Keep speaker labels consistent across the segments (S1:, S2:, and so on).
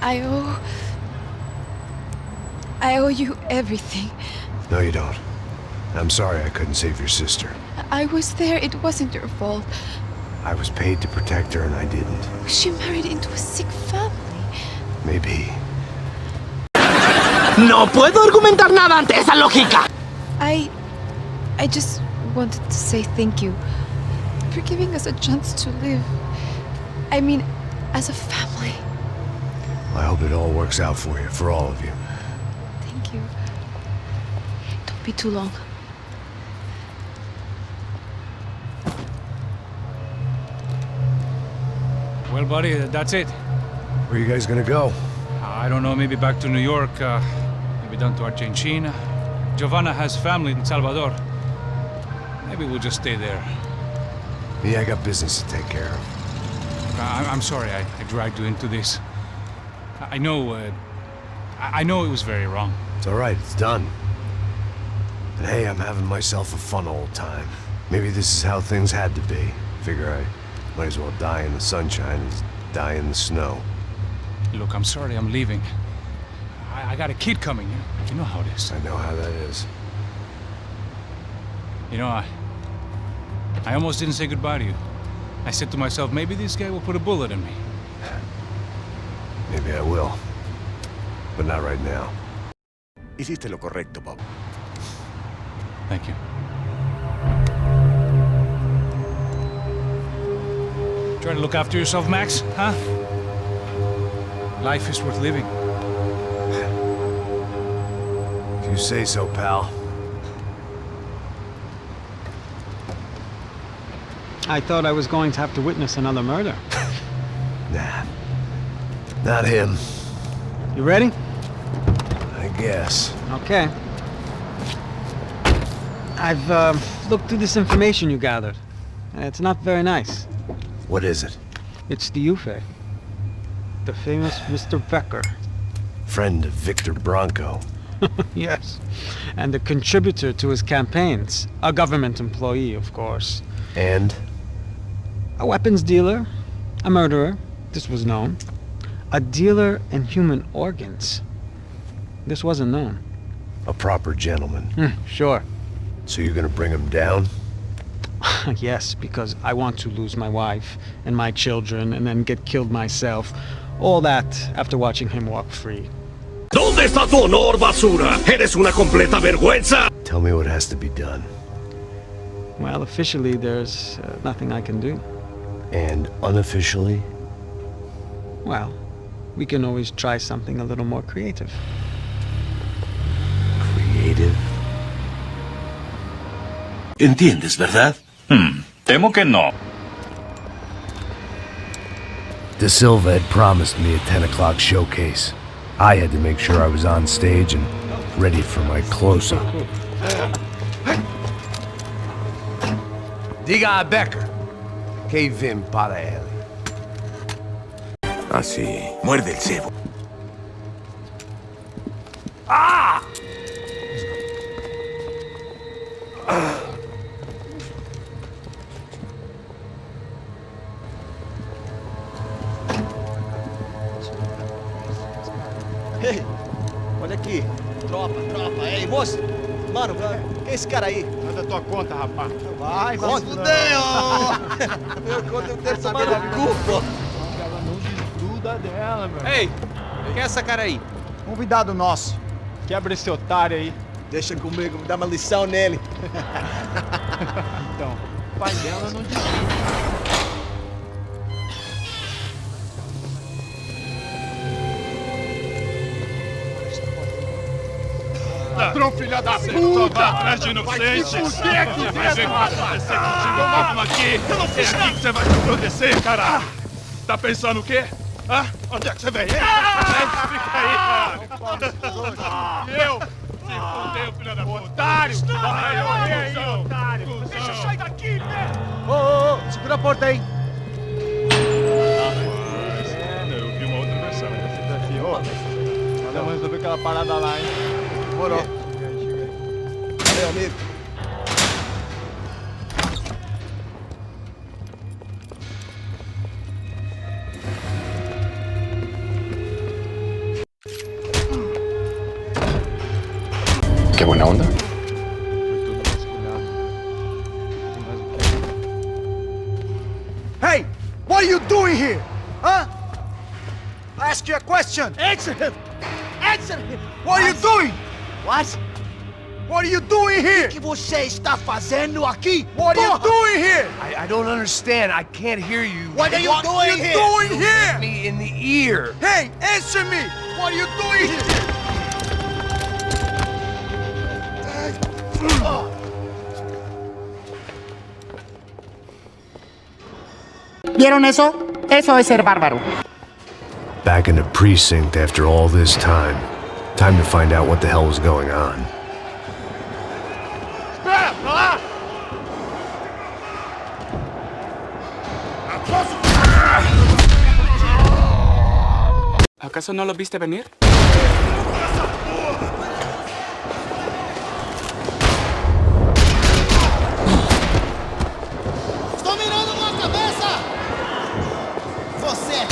S1: I owe you everything.
S2: No, you don't. I'm sorry I couldn't save your sister.
S1: I was there. It wasn't your fault.
S2: I was paid to protect her and I didn't.
S1: She married into a sick family.
S2: Maybe.
S3: No puedo argumentar nada ante esa lógica.
S1: I just wanted to say thank you for giving us a chance to live. I mean, as a family.
S2: I hope it all works out for you, for all of you.
S1: Thank you. Don't be too long.
S4: Well, buddy, that's it.
S2: Where are you guys gonna go?
S4: I don't know, maybe back to New York, maybe down to Argentina. Giovanna has family in Salvador. Maybe we'll just stay there.
S2: Me, I got business to take care of.
S4: I'm sorry I dragged you into this. I know it was very wrong.
S2: It's all right, it's done. And hey, I'm having myself a fun old time. Maybe this is how things had to be. Figure I might as well die in the sunshine as die in the snow.
S4: Look, I'm sorry I'm leaving. I got a kid coming, you know how it is.
S2: I know how that is.
S4: You know, I almost didn't say goodbye to you. I said to myself, maybe this guy will put a bullet in me.
S2: Maybe I will. But not right now.
S5: Hiciste lo correcto, Bob.
S4: Thank you. Try to look after yourself, Max, huh? Life is worth living.
S2: If you say so, pal.
S6: I thought I was going to have to witness another murder.
S2: Nah. Not him.
S6: You ready?
S2: I guess.
S6: Okay. I've looked through this information you gathered, and it's not very nice.
S2: What is it?
S6: It's the Ufe. The famous Mr. Becker.
S2: Friend of Victor Bronco.
S6: Yes. And a contributor to his campaigns. A government employee, of course.
S2: And?
S6: A weapons dealer. A murderer. This was known. A dealer in human organs. This wasn't known.
S2: A proper gentleman.
S6: Sure.
S2: So you're gonna bring him down?
S6: Yes, because I want to lose my wife and my children and then get killed myself. All that after watching him walk free.
S3: ¿Dónde está tu honor, basura? Eres una completa vergüenza.
S2: Tell me what has to be done.
S6: Well, officially, there's nothing I can do.
S2: And unofficially?
S6: Well, we can always try something a little more creative.
S2: Creative?
S3: ¿Entiendes, verdad?
S7: Temo que no.
S2: De Silva had promised me a 10 o'clock showcase. I had to make sure I was on stage and ready for my close-up. Diga a Becker que vim para ele.
S5: Así. Muerde el cebo.
S2: Ah!
S8: Ei, olha aqui. Tropa. Ei, moço. Mano, quem é esse cara aí?
S9: Manda tua conta, rapaz.
S8: Vai se fuder, ó. Meu conta eu quero saber da culpa.
S9: Ela não desgruda dela, meu.
S8: Ei, quem é essa cara aí?
S9: Convidado nosso. Quebra esse otário aí.
S8: Deixa comigo, me dá uma lição nele.
S9: Então, o pai dela não desgruda.
S10: Ladrão, filha da puta! Vai atrás de inocentes! Vai ver vai acontecer contigo mesmo aqui! É aqui que você vai se acontecer, cara! Tá pensando o quê? Hã? Onde é que você vem? Fica aí, cara! Eu? Se fudeu, filha da puta! Otário! Vai morrer aí, otário! Deixa eu sair daqui, né?
S8: Ô, segura a porta aí.
S10: Eu vi uma outra versão.
S9: Esse daqui, ó. Vamos resolver aquela parada lá, hein?
S8: Demorou. Valeu, amigo.
S7: Qué buena onda.
S8: Hey, what are you doing here? Huh? I ask you a question. Answer him. Answer him. What are you doing? What? What are you doing here? O que você está fazendo aqui? What are you doing here?
S2: I don't understand. I can't hear you.
S8: What are you doing here? What are you doing here?
S2: Hit me in the ear.
S8: Hey, answer me. What are you doing here?
S11: ¿Vieron eso? Eso es ser bárbaro.
S2: Back in the precinct after all this time. Time to find out what the hell was going on.
S7: ¿Acaso no lo viste venir?
S8: Estou mirando na cabeça! Você é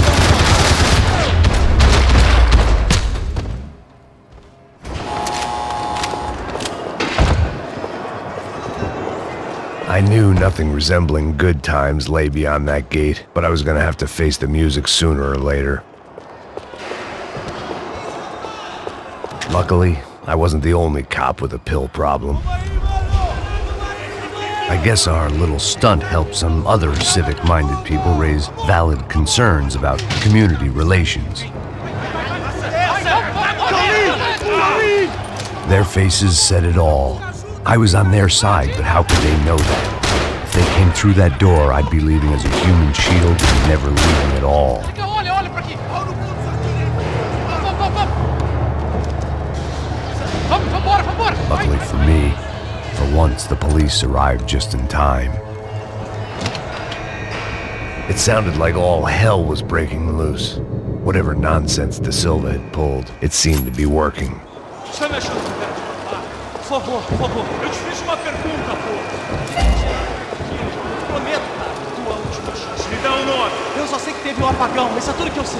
S2: I knew nothing resembling good times lay beyond that gate, but I was gonna have to face the music sooner or later. Luckily, I wasn't the only cop with a pill problem. I guess our little stunt helped some other civic-minded people raise valid concerns about community relations. Their faces said it all. I was on their side, but how could they know that? If they came through that door, I'd be leaving as a human shield and never leaving at all. Luckily for me, for once the police arrived just in time. It sounded like all hell was breaking loose. Whatever nonsense De Silva had pulled, it seemed to be working.
S10: Por favor, eu te fiz uma pergunta, pô. Prometo, tua última chance. Me dá um nome. Eu só sei que teve um apagão, isso é tudo que eu sei.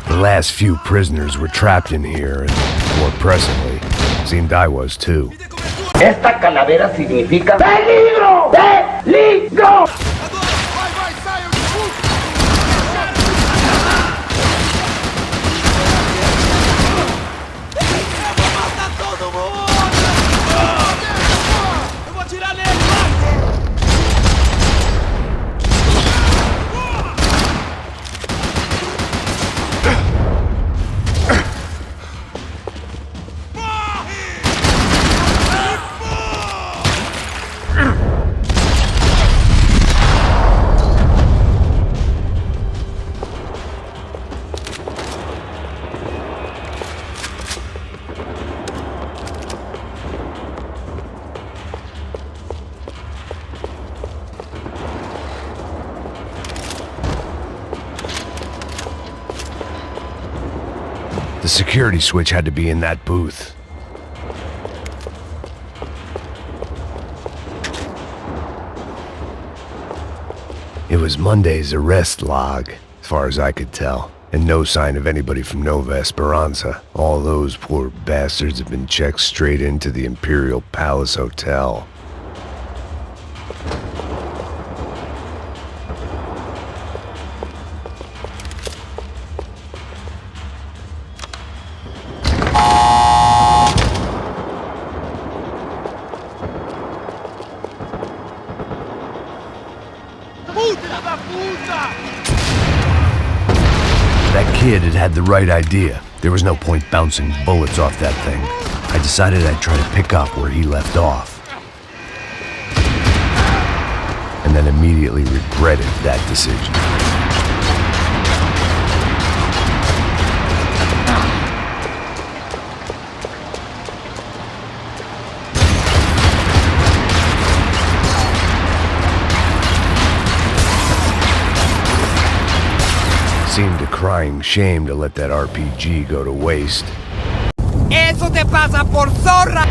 S2: The last few prisoners were trapped in here, and more presently, seemed I was too.
S11: Esta calavera significa peligro, peligro.
S2: The security switch had to be in that booth. It was Monday's arrest log, as far as I could tell. And no sign of anybody from Nova Esperanza. All those poor bastards have been checked straight into the Imperial Palace Hotel. That kid had the right idea. There was no point bouncing bullets off that thing. I decided I'd try to pick up where he left off. And then immediately regretted that decision. Seemed a crying shame to let that RPG go to waste.
S8: Eso te pasa por zorra!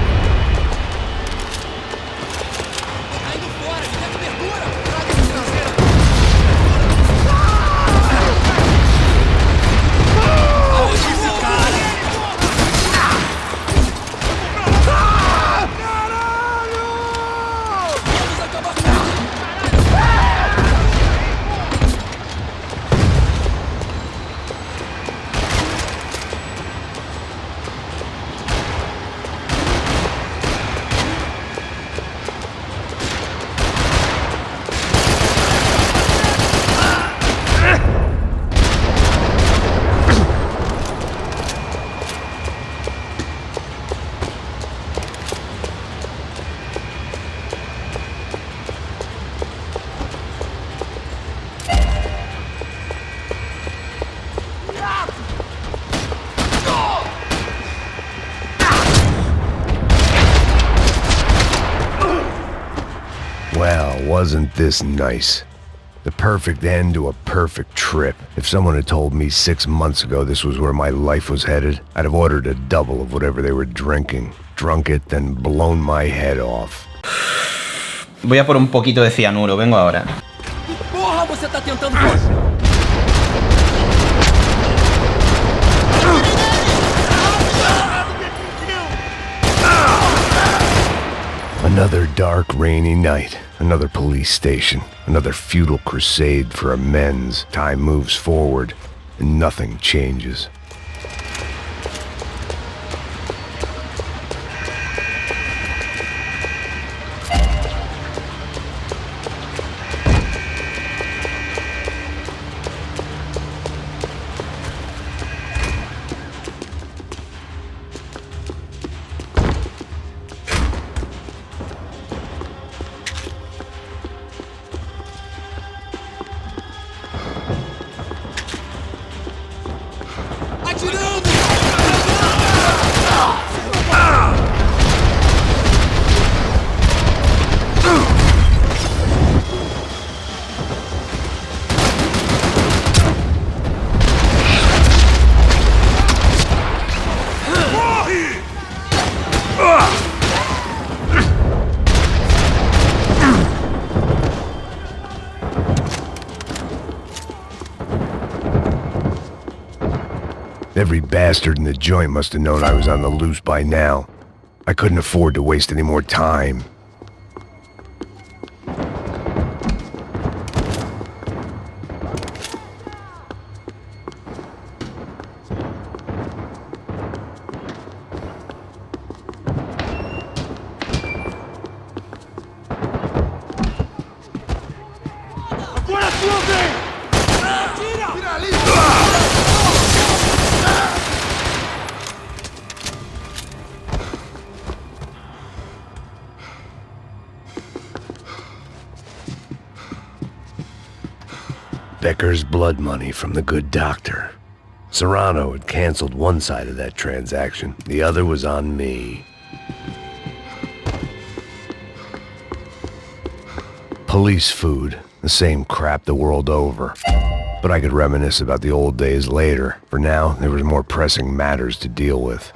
S2: Well, wasn't this nice? The perfect end to a perfect trip. If someone had told me 6 months ago this was where my life was headed, I'd have ordered a double of whatever they were drinking, drunk it, then blown my head off.
S12: Voy a por un poquito de cianuro, vengo ahora.
S8: Porra, você tá tentando fazer?
S2: Another dark, rainy night. Another police station. Another futile crusade for amends. Time moves forward, and nothing changes. Every bastard in the joint must have known I was on the loose by now. I couldn't afford to waste any more time.
S8: Agora sua vez! Tira! Tira ali!
S2: Becker's blood money from the good doctor. Serrano had canceled one side of that transaction. The other was on me. Police food. The same crap the world over. But I could reminisce about the old days later. For now, there was more pressing matters to deal with.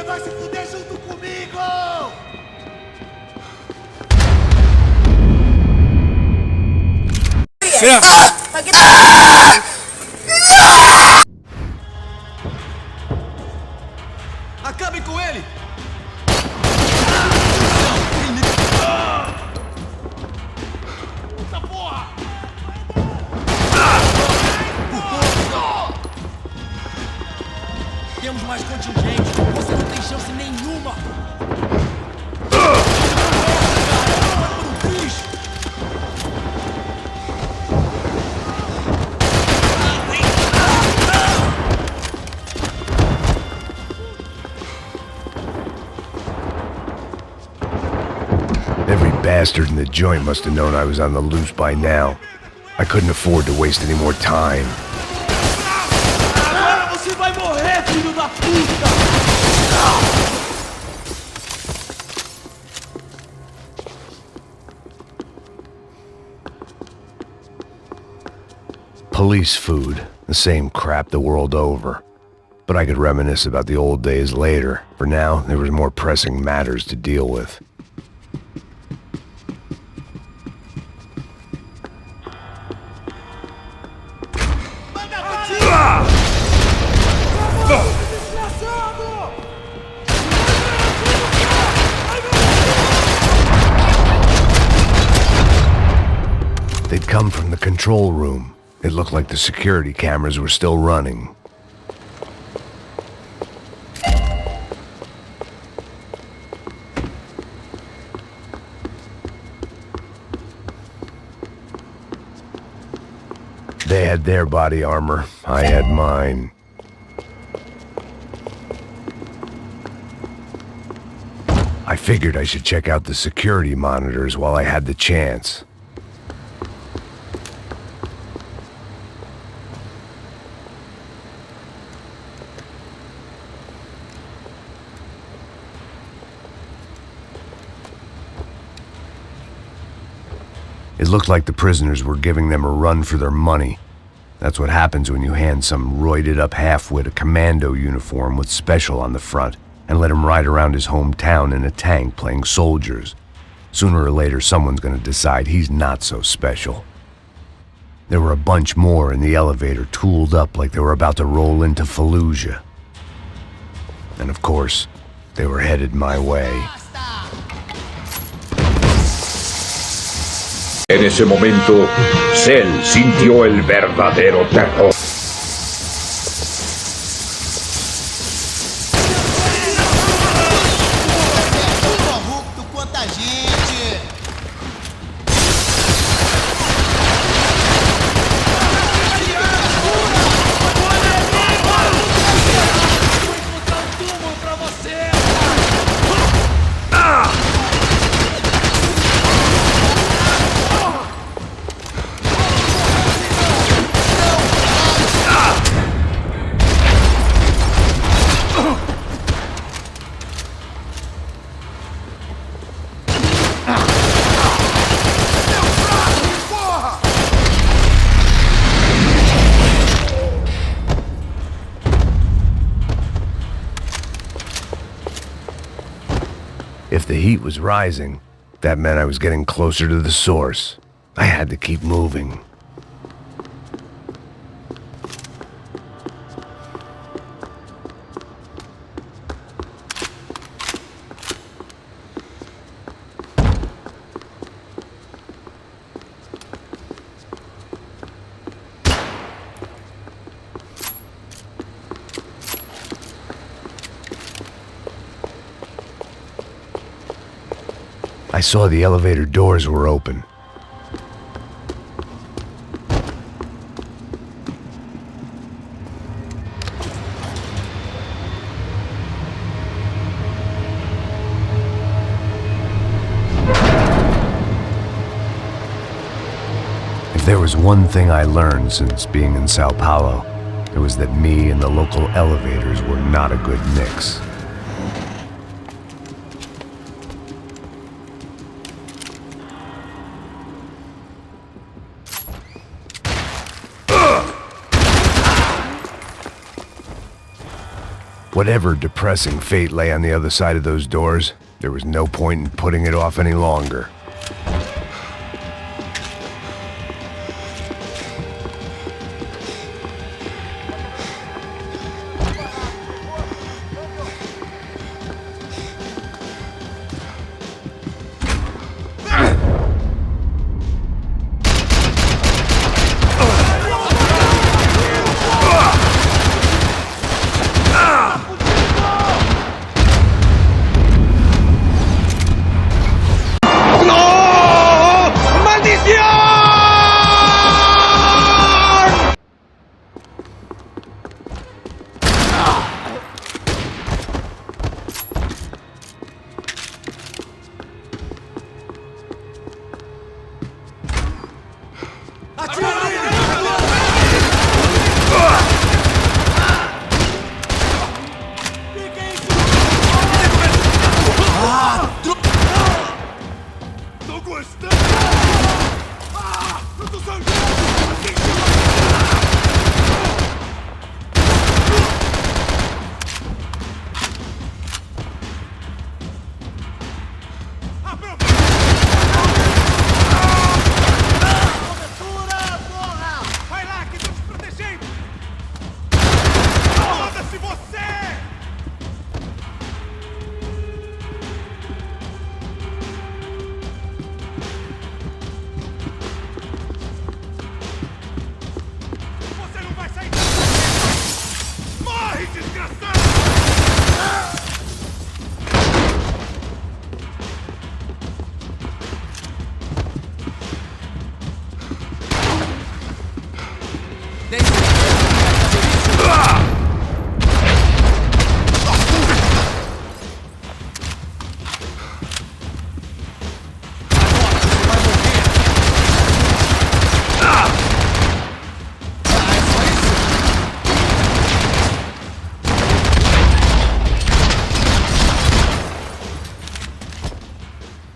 S8: Você vai se fuder junto comigo! Acabe com ele! Puta porra! Temos mais contingente. Você não tem chance nenhuma.
S2: Every bastard in the joint must have known I was on the loose by now. I couldn't afford to waste any more time.
S8: Agora você vai morrer, filho da puta!
S2: Police food, the same crap the world over. But I could reminisce about the old days later. For now, there was more pressing matters to deal with. They'd come from the control room. It looked like the security cameras were still running. They had their body armor. I had mine. I figured I should check out the security monitors while I had the chance. It looked like the prisoners were giving them a run for their money. That's what happens when you hand some roided-up halfwit a commando uniform with special on the front and let him ride around his hometown in a tank playing soldiers. Sooner or later, someone's gonna decide he's not so special. There were a bunch more in the elevator, tooled up like they were about to roll into Fallujah. And of course, they were headed my way.
S3: En ese momento, Cell sintió el verdadero terror.
S2: If the heat was rising, that meant I was getting closer to the source. I had to keep moving. I saw the elevator doors were open. If there was one thing I learned since being in Sao Paulo, it was that me and the local elevators were not a good mix. Whatever depressing fate lay on the other side of those doors, there was no point in putting it off any longer.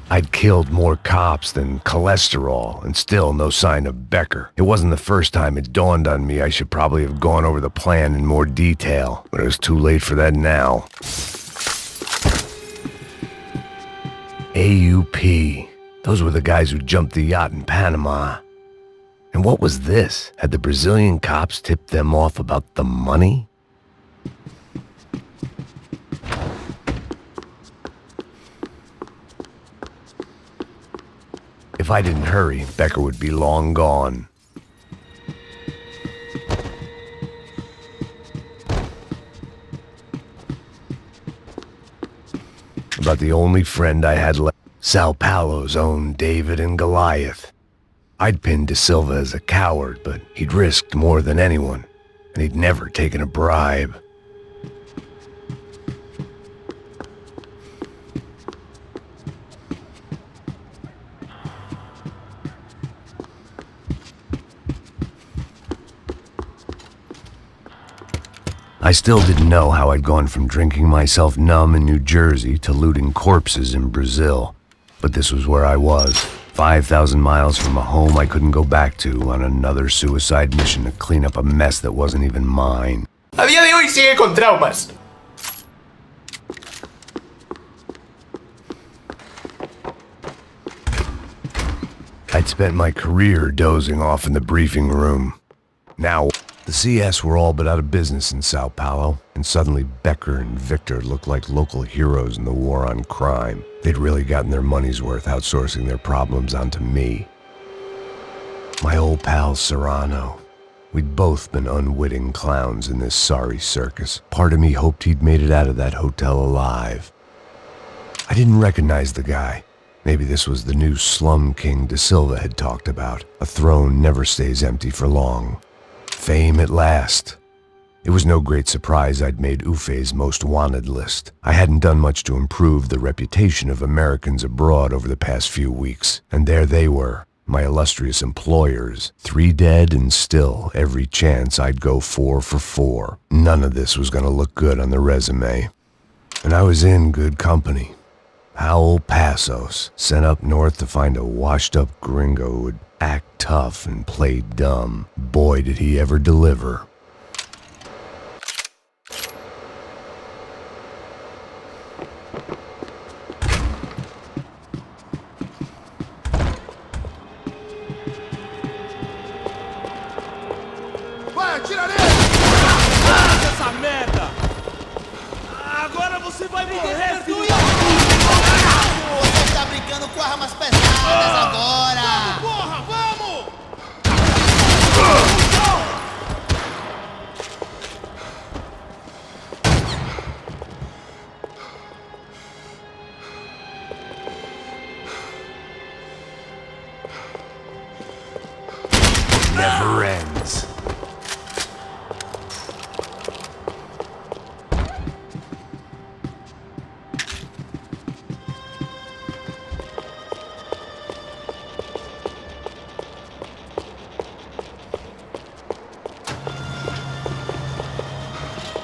S2: I'd killed more cops than cholesterol, and still no sign of Becker. It wasn't the first time it dawned on me I should probably have gone over the plan in more detail, but it was too late for that now. AUP. Those were the guys who jumped the yacht in Panama. And what was this? Had the Brazilian cops tipped them off about the money? If I didn't hurry, Becker would be long gone. About the only friend I had left, Sao Paulo's own David and Goliath. I'd pinned De Silva as a coward, but he'd risked more than anyone, and he'd never taken a bribe. I still didn't know how I'd gone from drinking myself numb in New Jersey to looting corpses in Brazil. But this was where I was, 5,000 miles from a home I couldn't go back to, on another suicide mission to clean up a mess that wasn't even mine.
S11: A día de hoy sigue con traumas.
S2: I'd spent my career dozing off in the briefing room. Now, the CS were all but out of business in Sao Paulo, and suddenly Becker and Victor looked like local heroes in the war on crime. They'd really gotten their money's worth outsourcing their problems onto me. My old pal Serrano. We'd both been unwitting clowns in this sorry circus. Part of me hoped he'd made it out of that hotel alive. I didn't recognize the guy. Maybe this was the new slum king De Silva had talked about. A throne never stays empty for long. Fame at last. It was no great surprise I'd made Ufe's most wanted list. I hadn't done much to improve the reputation of Americans abroad over the past few weeks, and there they were, my illustrious employers, 3 dead and still every chance I'd go 4 for 4. None of this was going to look good on the resume. And I was in good company. Howell Passos, sent up north to find a washed-up gringo who would act tough and play dumb. Boy, did he ever deliver.
S8: Você vai morrer, filho da puta! Você tá brincando com armas pesadas agora! Vamos, porra, vamos!
S2: Never ends.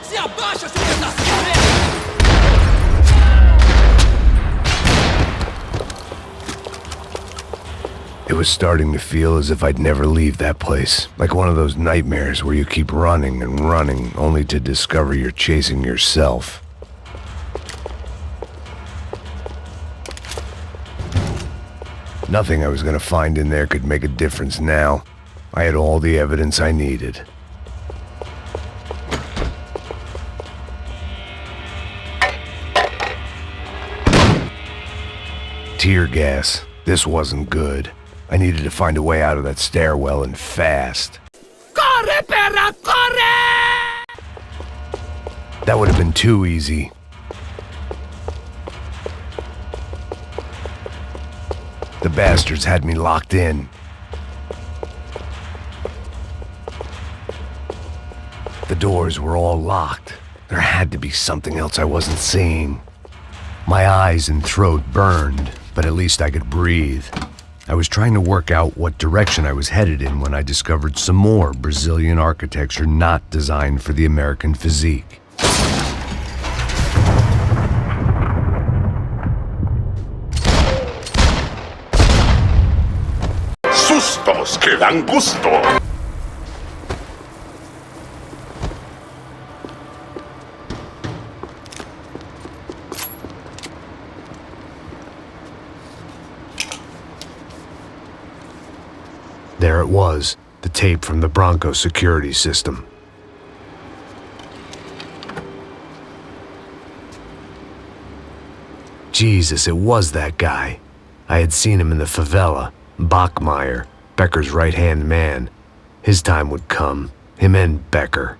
S8: Se abaixa, seu pedaço de merda!
S2: It was starting to feel as if I'd never leave that place. Like one of those nightmares where you keep running and running, only to discover you're chasing yourself. Nothing I was gonna find in there could make a difference now. I had all the evidence I needed. Tear gas. This wasn't good. I needed to find a way out of that stairwell and fast.
S8: Corre, perra, corre!
S2: That would have been too easy. The bastards had me locked in. The doors were all locked. There had to be something else I wasn't seeing. My eyes and throat burned, but at least I could breathe. I was trying to work out what direction I was headed in when I discovered some more Brazilian architecture not designed for the American physique.
S3: Sustos que dan gusto.
S2: There it was, the tape from the Bronco security system. Jesus, it was that guy. I had seen him in the favela, Bachmeyer, Becker's right-hand man. His time would come, him and Becker.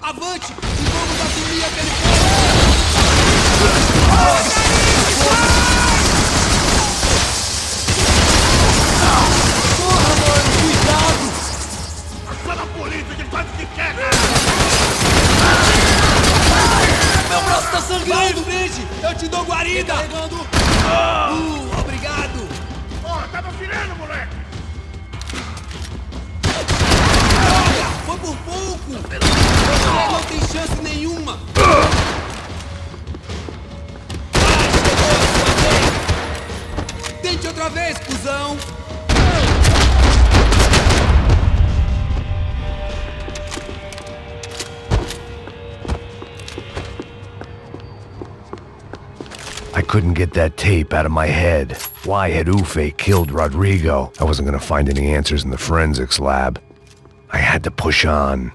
S8: Avante! E vamos assumir aquele porra, mano! Cuidado!
S10: Passa na polícia que faz o que quer!
S8: Meu braço tá sangrando, frente! Eu te dou guarida! Obrigado!
S10: Porra, tá me auxiliando, moleque!
S8: Foi por pouco! Você não tem chance nenhuma! Tente outra vez, cuzão!
S2: I couldn't get that tape out of my head. Why had Ufe killed Rodrigo? I wasn't gonna find any answers in the forensics lab. I had to push on.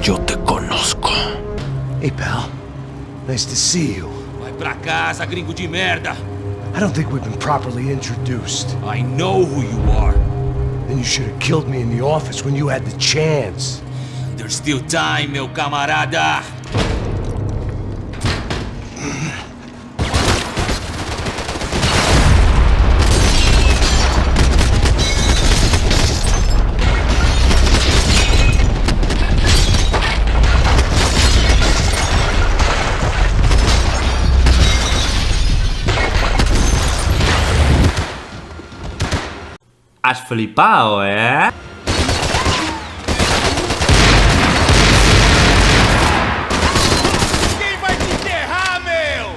S5: Yo te conozco.
S8: Hey, pal. Nice to see you.
S7: Vai pra casa, gringo de merda.
S8: I don't think we've been properly introduced.
S7: I know who you are.
S8: Then you should have killed me in the office when you had the chance.
S7: There's still time, meu camarada. Has flipado, ¿eh?
S10: Quem vai te enterrar, meu?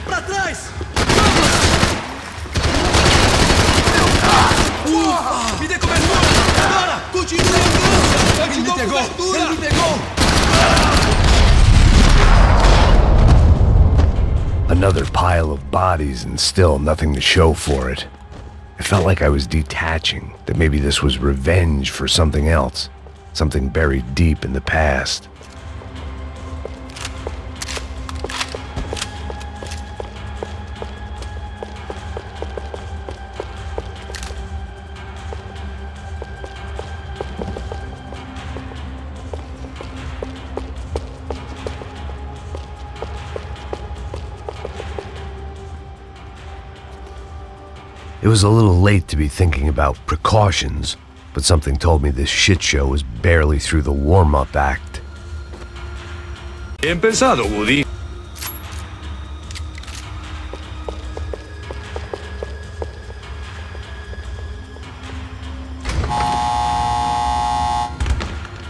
S8: Pra trás! Me dê cobertura! Agora! Continue a ambulância! Ele me pegou! Ele me pegou!
S2: Another pile of bodies and still nothing to show for it. I felt like I was detaching, that maybe this was revenge for something else, something buried deep in the past. It was a little late to be thinking about precautions, but something told me this shit show was barely through the warm-up act.
S3: Bien pensado, Woody.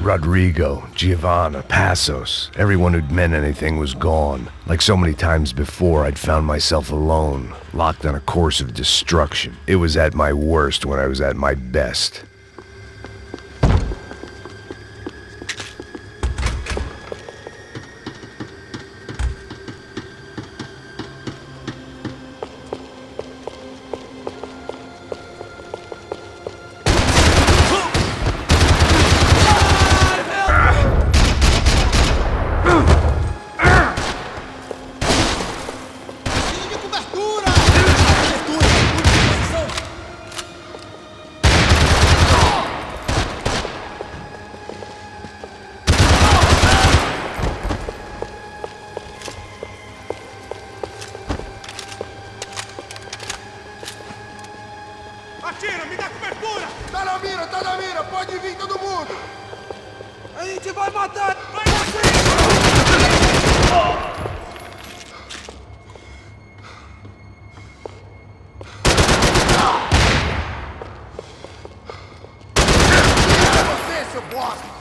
S2: Rodrigo, Giovanna, Passos, everyone who'd meant anything was gone. Like so many times before, I'd found myself alone, locked on a course of destruction. It was at my worst when I was at my best.
S10: Atira, me dá cobertura!
S8: Tá na mira! Pode vir todo mundo!
S10: A gente vai matar! Vai
S8: Você, seu bosta!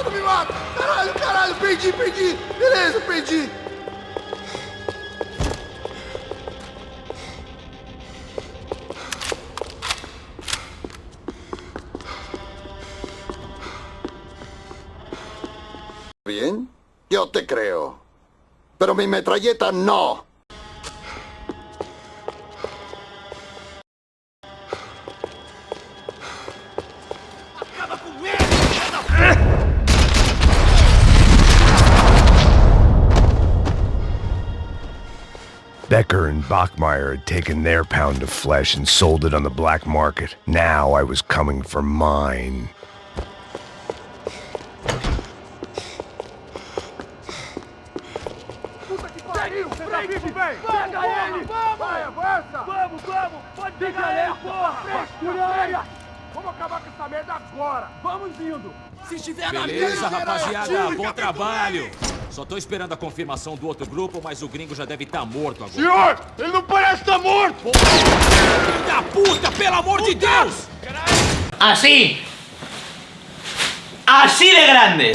S8: Não me mata! Caralho, perdi! Beleza, perdi!
S13: Bien, yo te creo. Pero mi metralleta no.
S2: Becker and Bachmeyer had taken their pound of flesh and sold it on the black market. Now I was coming for mine.
S10: Puta que pariu! Pega ele! Vamos! Pode pegar ele, porra! Frescura! Vamos acabar com essa merda agora! Vamos indo!
S7: Se estiver na beleza, rapaziada, bom trabalho! Só tô esperando a confirmação do outro grupo, mas o gringo já deve estar morto agora.
S10: Senhor, ele não parece estar morto!
S7: Filho da puta, pelo amor de Deus!
S12: Así. Así de grande.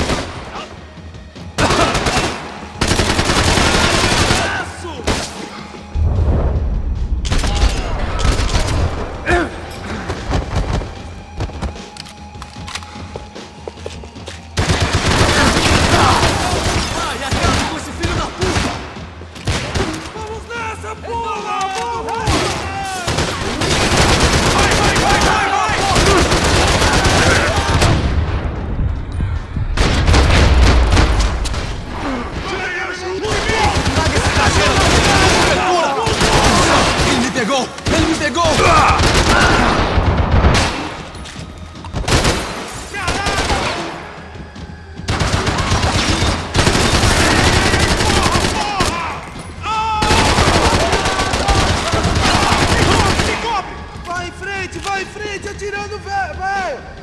S8: Vai em frente, atirando, velho!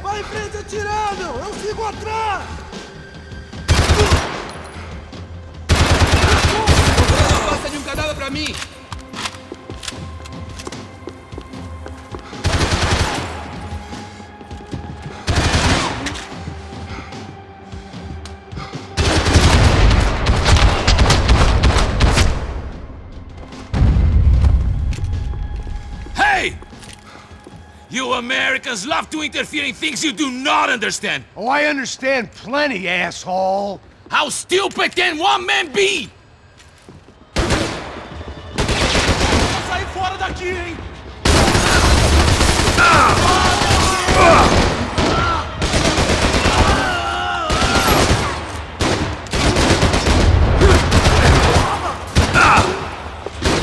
S8: Vai em frente, atirando! Eu sigo atrás!
S7: Passa de um cadáver pra mim! Hey! You Americans love to interfere in things you do not understand!
S10: Oh, I understand plenty, asshole!
S7: How stupid can one man be?
S8: Vou sair fora daqui, hein?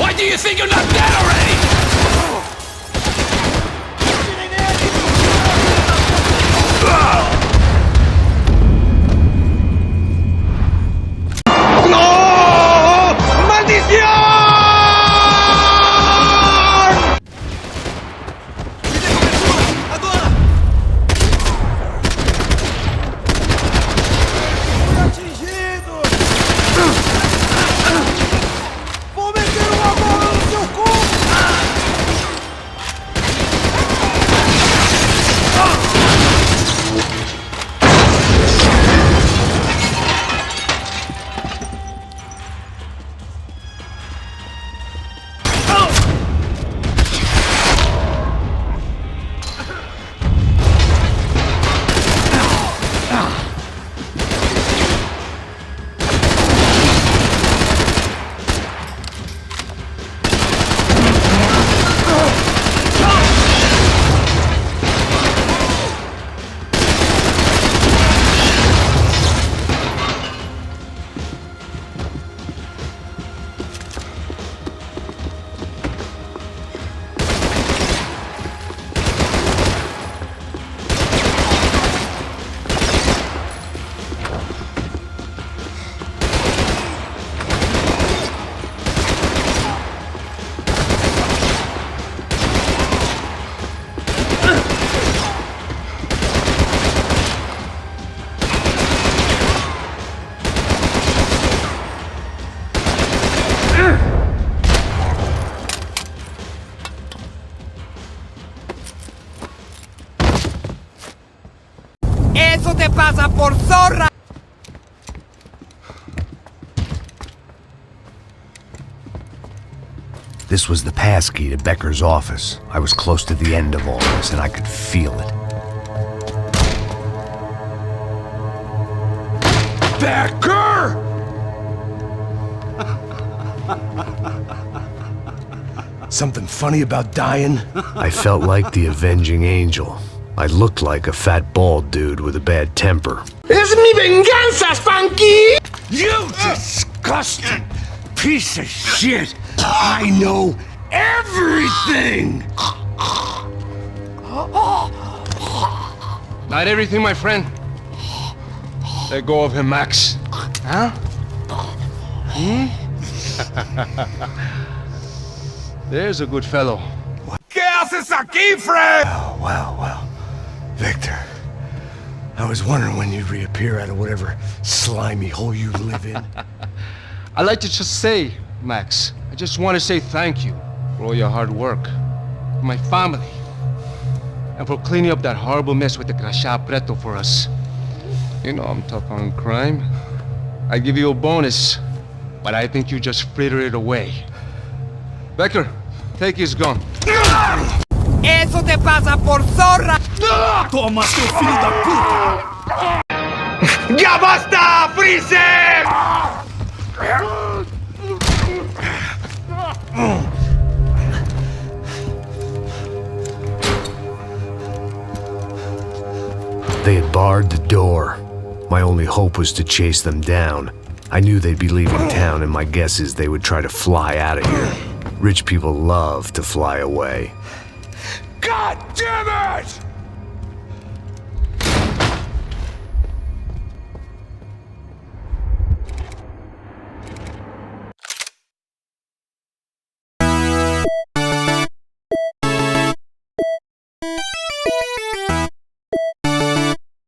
S7: Why do you think you're not dead already?
S8: ¡Eso te pasa por zorra!
S2: This was the passkey to Becker's office. I was close to the end of all this, and I could feel it.
S10: Becker! Something funny about dying?
S2: I felt like the avenging angel. I looked like a fat bald dude with a bad temper.
S8: ¡Es mi venganza, Spanky!
S10: You disgusting piece of shit! I know everything! Not everything, my friend. Let go of him, Max. Huh? There's a good fellow. ¿Qué haces aquí, Fred?
S2: Well. Victor, I was wondering when you'd reappear out of whatever slimy hole you live in.
S9: I'd like to just say, Max, I just want to say thank you for all your hard work, for my family, and for cleaning up that horrible mess with the crachá preto for us. You know I'm tough on crime. I give you a bonus, but I think you just frittered it away. Becker, take his gun.
S8: Eso te pasa por zorra!
S10: Toma, seu filho da puta!
S8: ¡Ya basta, Freezer!
S2: They had barred the door. My only hope was to chase them down. I knew they'd be leaving town, and my guess is they would try to fly out of here. Rich people love to fly away.
S8: God damn it!